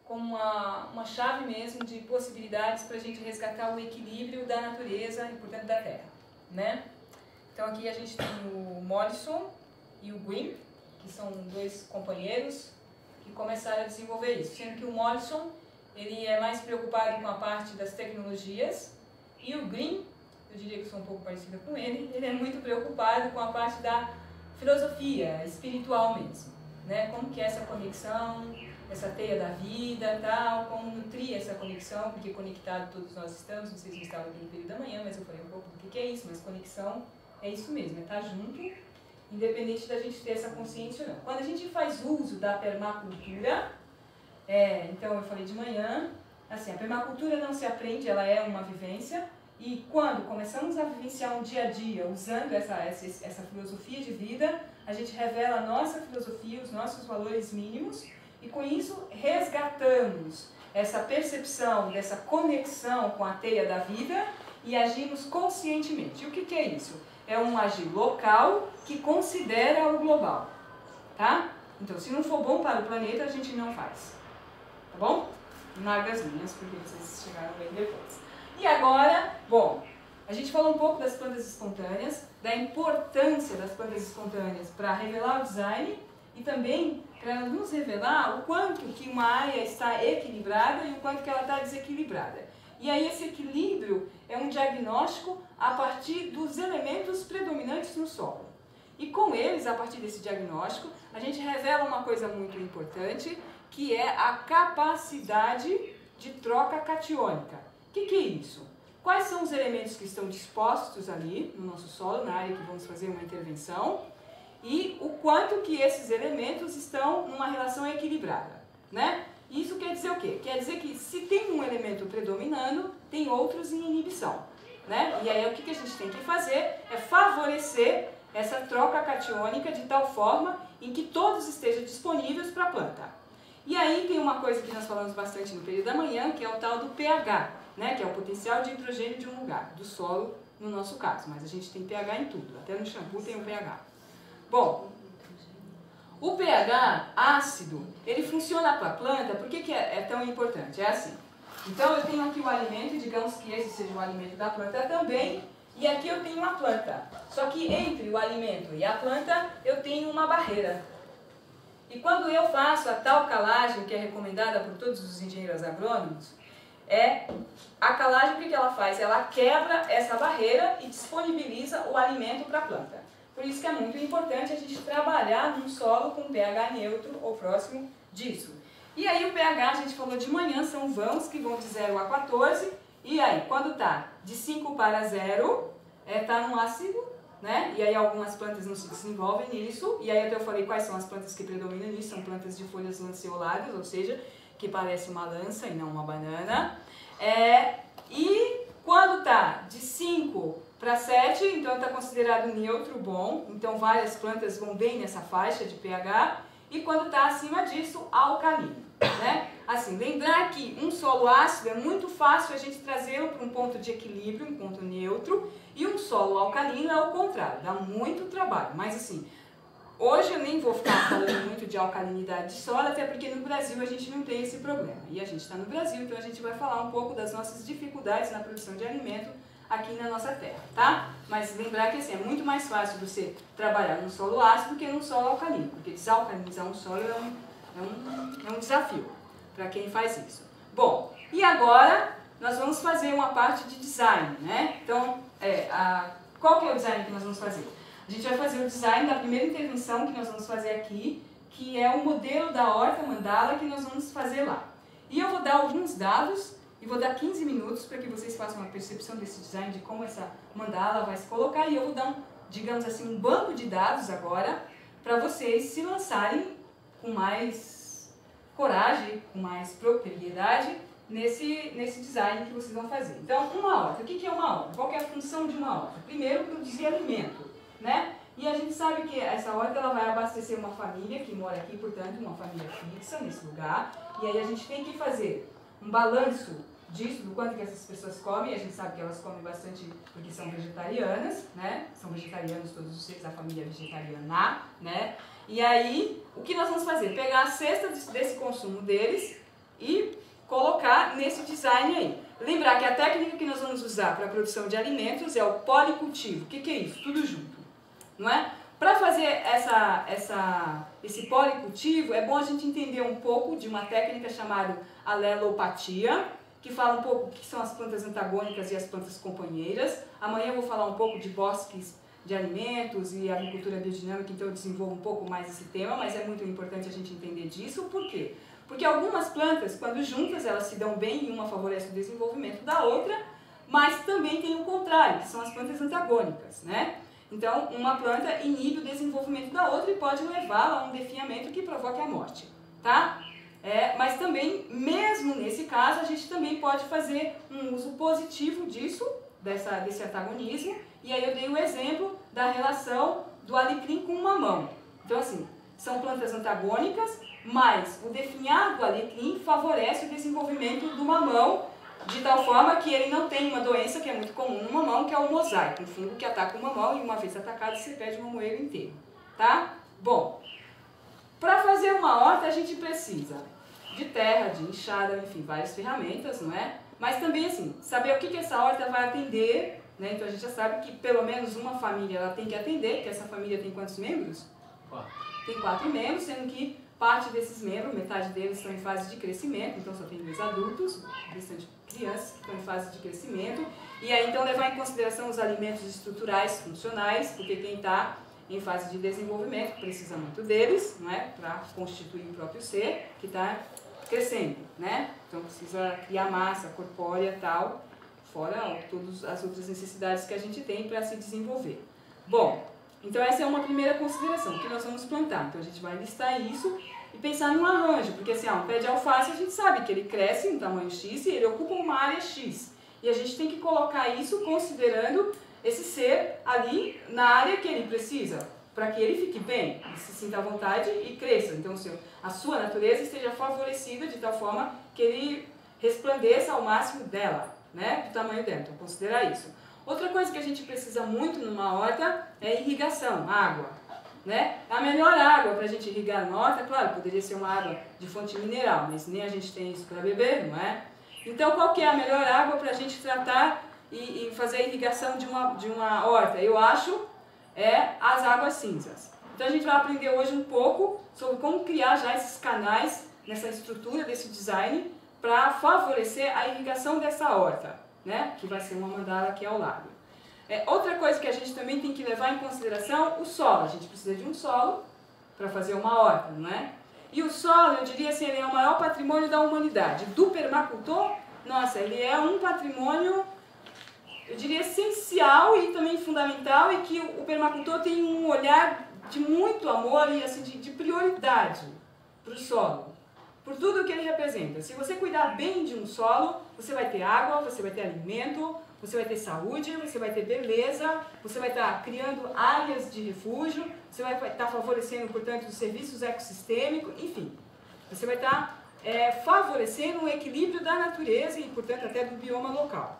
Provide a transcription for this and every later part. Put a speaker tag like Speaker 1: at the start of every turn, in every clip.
Speaker 1: Como uma chave mesmo de possibilidades para a gente resgatar o equilíbrio da natureza e, portanto, da Terra, né? Então aqui a gente tem o Mollison e o Green, que são dois companheiros que começaram a desenvolver isso, sendo que o Mollison ele é mais preocupado com a parte das tecnologias e o Green, eu diria que eu sou um pouco parecida com ele é muito preocupado com a parte da filosofia espiritual mesmo, né? Como que é essa conexão, essa teia da vida, tal, como nutrir essa conexão, porque conectado todos nós estamos, não sei se eu estava aqui no período da manhã, mas eu falei um pouco do que é isso, mas conexão é isso mesmo, é estar junto, independente da gente ter essa consciência ou não. Quando a gente faz uso da permacultura, então eu falei de manhã, assim, a permacultura não se aprende, ela é uma vivência, e quando começamos a vivenciar um dia a dia usando essa filosofia de vida, a gente revela a nossa filosofia, os nossos valores mínimos, e com isso resgatamos essa percepção dessa conexão com a teia da vida e agimos conscientemente. E o que é isso? É um agir local que considera o global, tá? Então, se não for bom para o planeta, a gente não faz, tá bom? Larga as minhas, porque vocês chegaram bem depois. E agora, bom, a gente falou um pouco das plantas espontâneas, da importância das plantas espontâneas para revelar o design e também para nos revelar o quanto que uma área está equilibrada e o quanto que ela está desequilibrada. E aí esse equilíbrio é um diagnóstico a partir dos elementos predominantes no solo. E com eles, a partir desse diagnóstico, a gente revela uma coisa muito importante, que é a capacidade de troca catiônica. O que é isso? Quais são os elementos que estão dispostos ali no nosso solo, na área que vamos fazer uma intervenção, e o quanto que esses elementos estão numa relação equilibrada, né? Isso quer dizer o quê? Quer dizer que se tem um elemento predominando, tem outros em inibição, né? E aí o que a gente tem que fazer é favorecer essa troca catiônica de tal forma em que todos estejam disponíveis para a planta. E aí tem uma coisa que nós falamos bastante no período da manhã, que é o tal do pH, né? Que é o potencial de hidrogênio de um lugar, do solo no nosso caso, mas a gente tem pH em tudo, até no shampoo tem um pH. Bom, o pH ácido, ele funciona para a planta, por que é tão importante? É assim, então eu tenho aqui o alimento, digamos que esse seja o alimento da planta também, e aqui eu tenho uma planta. Só que entre o alimento e a planta eu tenho uma barreira. E quando eu faço a tal calagem, que é recomendada por todos os engenheiros agrônomos, a calagem, o que ela faz? Ela quebra essa barreira e disponibiliza o alimento para a planta. Por isso que é muito importante a gente trabalhar num solo com pH neutro ou próximo disso. E aí o pH, a gente falou de manhã, são vãos que vão de 0 a 14. E aí, quando está de 5 para 0, está no ácido, né? E aí algumas plantas não se desenvolvem nisso. E aí até eu falei quais são as plantas que predominam nisso. São plantas de folhas lanceoladas, ou seja, que parece uma lança e não uma banana. E quando está de 5 para 7, então está considerado neutro, bom, então várias plantas vão bem nessa faixa de pH, e quando está acima disso, alcalino, né? Assim, lembrar que um solo ácido é muito fácil a gente trazê-lo para um ponto de equilíbrio, um ponto neutro, e um solo alcalino é o contrário, dá muito trabalho, mas assim, hoje eu nem vou ficar falando muito de alcalinidade de solo, até porque no Brasil a gente não tem esse problema, e a gente está no Brasil, então a gente vai falar um pouco das nossas dificuldades na produção de alimento aqui na nossa terra, tá? Mas lembrar que assim, é muito mais fácil você trabalhar num solo ácido do que num solo alcalino, porque desalcalinizar um solo é um desafio para quem faz isso. Bom, e agora nós vamos fazer uma parte de design, né? Então, qual que é o design que nós vamos fazer? A gente vai fazer o design da primeira intervenção que nós vamos fazer aqui, que é o modelo da horta mandala que nós vamos fazer lá. E eu vou dar alguns dados e vou dar 15 minutos para que vocês façam uma percepção desse design, de como essa mandala vai se colocar, e eu vou dar digamos assim, um banco de dados agora, para vocês se lançarem com mais coragem, com mais propriedade nesse design que vocês vão fazer. Então, uma horta. O que é uma horta? Qual que é a função de uma horta? Primeiro, produzir alimento, né? E a gente sabe que essa horta ela vai abastecer uma família que mora aqui, portanto, uma família fixa nesse lugar. E aí a gente tem que fazer um balanço disso, do quanto que essas pessoas comem. A gente sabe que elas comem bastante porque são vegetarianas, né? São vegetarianos todos os seres, a família vegetariana, né? E aí, o que nós vamos fazer? Pegar a cesta desse consumo deles e colocar nesse design aí. Lembrar que a técnica que nós vamos usar para a produção de alimentos é o policultivo. O que é isso? Tudo junto, não é? Para fazer esse policultivo, é bom a gente entender um pouco de uma técnica chamada alelopatia, que fala um pouco o que são as plantas antagônicas e as plantas companheiras. Amanhã eu vou falar um pouco de bosques de alimentos e agricultura biodinâmica, então eu desenvolvo um pouco mais esse tema, mas é muito importante a gente entender disso. Por quê? Porque algumas plantas, quando juntas, elas se dão bem e uma favorece o desenvolvimento da outra, mas também tem o contrário, que são as plantas antagônicas, né? Então, uma planta inibe o desenvolvimento da outra e pode levá-la a um definhamento que provoque a morte, tá? Mas também, mesmo nesse caso, a gente também pode fazer um uso positivo disso, desse antagonismo, e aí eu dei o exemplo da relação do alecrim com o mamão. Então, assim, são plantas antagônicas, mas o definhar do alecrim favorece o desenvolvimento do mamão, de tal forma que ele não tem uma doença que é muito comum no mamão, que é o mosaico, um fungo que ataca o mamão e uma vez atacado você perde o mamoeiro inteiro, tá? Bom, para fazer uma horta a gente precisa de terra, de enxada, enfim, várias ferramentas, não é? Mas também, assim, saber o que essa horta vai atender, né? Então a gente já sabe que pelo menos uma família ela tem que atender, porque essa família tem quantos membros? 4. Tem 4 membros, sendo que parte desses membros, metade deles estão em fase de crescimento, então só tem 2 adultos, bastante crianças que estão em fase de crescimento. E aí então levar em consideração os alimentos estruturais, funcionais, porque quem está em fase de desenvolvimento precisa muito deles, não é? Para constituir o próprio ser que está crescendo, né? Então precisa criar massa corpórea e tal, fora todas as outras necessidades que a gente tem para se desenvolver. Bom, então essa é uma primeira consideração, que nós vamos plantar. Então a gente vai listar isso e pensar num arranjo, porque assim, um pé de alface a gente sabe que ele cresce em tamanho X e ele ocupa uma área X. E a gente tem que colocar isso considerando esse ser ali na área que ele precisa, para que ele fique bem, se sinta à vontade e cresça. Então a sua natureza esteja favorecida de tal forma que ele resplandeça ao máximo dela, né, do tamanho dela. Então considerar isso. Outra coisa que a gente precisa muito numa horta é irrigação, água, né? A melhor água para a gente irrigar uma horta, claro, poderia ser uma água de fonte mineral, mas nem a gente tem isso para beber, não é? Então, qual que é a melhor água para a gente tratar e fazer a irrigação de uma horta? Eu acho as águas cinzas. Então, a gente vai aprender hoje um pouco sobre como criar já esses canais nessa estrutura desse design para favorecer a irrigação dessa horta, né? Que vai ser uma mandala aqui ao lado. Outra coisa que a gente também tem que levar em consideração, o solo. A gente precisa de um solo para fazer uma horta, não é? E o solo, eu diria assim, ele é o maior patrimônio da humanidade. Do permacultor, nossa, ele é um patrimônio, eu diria, essencial e também fundamental, e que o permacultor tem um olhar de muito amor e assim, de prioridade para o solo, por tudo que ele representa. Se você cuidar bem de um solo, você vai ter água, você vai ter alimento, você vai ter saúde, você vai ter beleza, você vai estar criando áreas de refúgio, você vai estar favorecendo, portanto, os serviços ecossistêmicos, enfim. Você vai estar favorecendo o equilíbrio da natureza e, portanto, até do bioma local.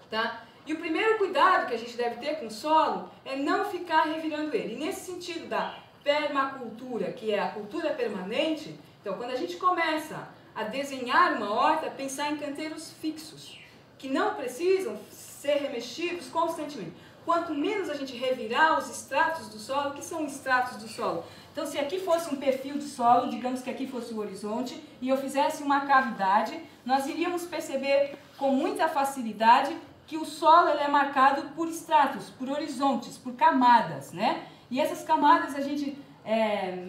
Speaker 1: Tá? E o primeiro cuidado que a gente deve ter com o solo é não ficar revirando ele. E nesse sentido da permacultura, que é a cultura permanente, então quando a gente começa a desenhar uma horta, pensar em canteiros fixos, que não precisam ser remexidos constantemente. Quanto menos a gente revirar os estratos do solo, o que são estratos do solo? Então, se aqui fosse um perfil de solo, digamos que aqui fosse o horizonte, e eu fizesse uma cavidade, nós iríamos perceber com muita facilidade que o solo ele é marcado por estratos, por horizontes, por camadas, né? E essas camadas a gente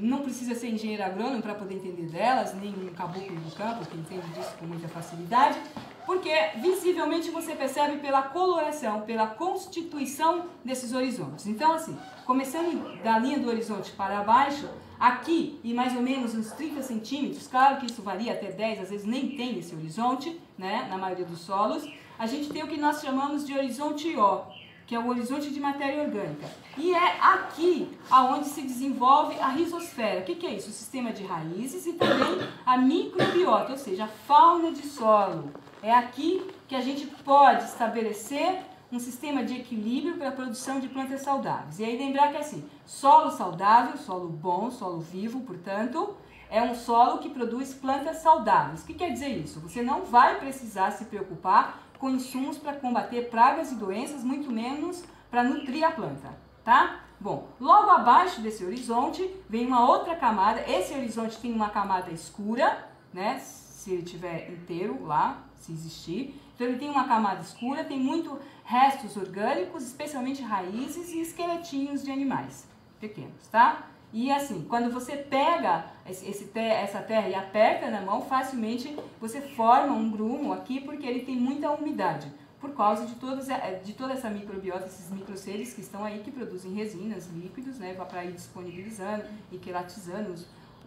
Speaker 1: não precisa ser engenheiro agrônomo para poder entender delas, nem um caboclo do campo que entende disso com muita facilidade, porque visivelmente você percebe pela coloração, pela constituição desses horizontes. Então, assim, começando da linha do horizonte para baixo, aqui e mais ou menos uns 30 centímetros, claro que isso varia até 10, às vezes nem tem esse horizonte, né, na maioria dos solos, a gente tem o que nós chamamos de horizonte O, que é o horizonte de matéria orgânica. E é aqui aonde se desenvolve a rizosfera. O que é isso? O sistema de raízes e também a microbiota, ou seja, a fauna de solo. É aqui que a gente pode estabelecer um sistema de equilíbrio para a produção de plantas saudáveis. E aí lembrar que assim, solo saudável, solo bom, solo vivo, portanto, é um solo que produz plantas saudáveis. O que quer dizer isso? Você não vai precisar se preocupar com insumos para combater pragas e doenças, muito menos para nutrir a planta, tá? Bom, logo abaixo desse horizonte vem uma outra camada. Esse horizonte tem uma camada escura, né? Se ele estiver inteiro lá, se existir. Então ele tem uma camada escura, tem muito restos orgânicos, especialmente raízes e esqueletinhos de animais pequenos, tá? E assim, quando você pega essa terra e aperta na mão, facilmente você forma um grumo aqui, porque ele tem muita umidade, por causa de toda essa microbiota, esses microseres que estão aí, que produzem resinas, líquidos, né, para ir disponibilizando e quelatizando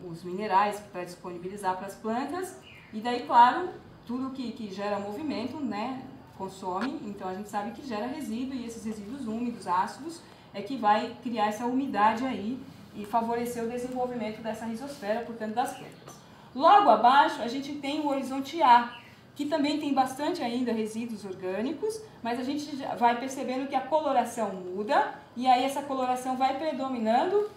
Speaker 1: os minerais para disponibilizar para as plantas. E daí, claro, tudo que gera movimento, né, consome, então a gente sabe que gera resíduo, e esses resíduos úmidos, ácidos, é que vai criar essa umidade aí e favorecer o desenvolvimento dessa rizosfera, portanto, das plantas. Logo abaixo, a gente tem o horizonte A, que também tem bastante ainda resíduos orgânicos, mas a gente vai percebendo que a coloração muda, e aí essa coloração vai predominando,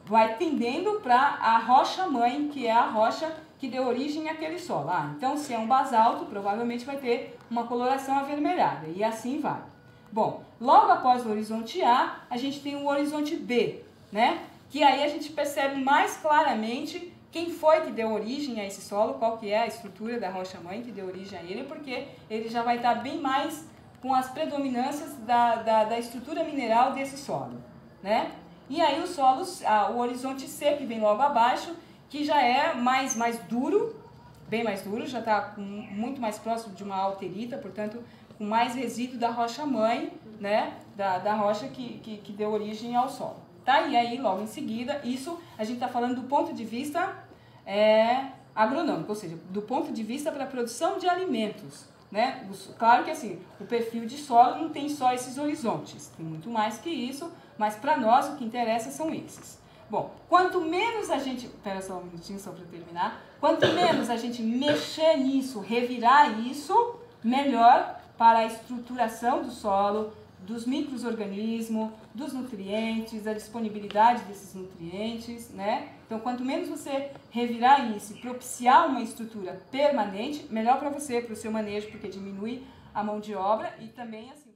Speaker 1: vai tendendo para a rocha-mãe, que é a rocha que deu origem àquele solo. Então, se é um basalto, provavelmente vai ter uma coloração avermelhada, e assim vai. Bom, logo após o horizonte A, a gente tem o horizonte B, né? Que aí a gente percebe mais claramente quem foi que deu origem a esse solo, qual que é a estrutura da rocha-mãe que deu origem a ele, porque ele já vai estar bem mais com as predominâncias da estrutura mineral desse solo, né? E aí os solos, o horizonte C, que vem logo abaixo, que já é mais duro, bem mais duro, já está muito mais próximo de uma alterita, portanto, com mais resíduo da rocha-mãe, né? Da rocha que deu origem ao solo. Tá? E aí, logo em seguida, isso a gente está falando do ponto de vista agronômico, ou seja, do ponto de vista para a produção de alimentos, né? Claro que assim, o perfil de solo não tem só esses horizontes, tem muito mais que isso, mas para nós o que interessa são esses. Bom, quanto menos a gente... Espera só um minutinho só para terminar. Quanto menos a gente mexer nisso, revirar isso, melhor para a estruturação do solo, dos micro-organismos, dos nutrientes, da disponibilidade desses nutrientes, né? Então, quanto menos você revirar isso e propiciar uma estrutura permanente, melhor para você, para o seu manejo, porque diminui a mão de obra e também assim...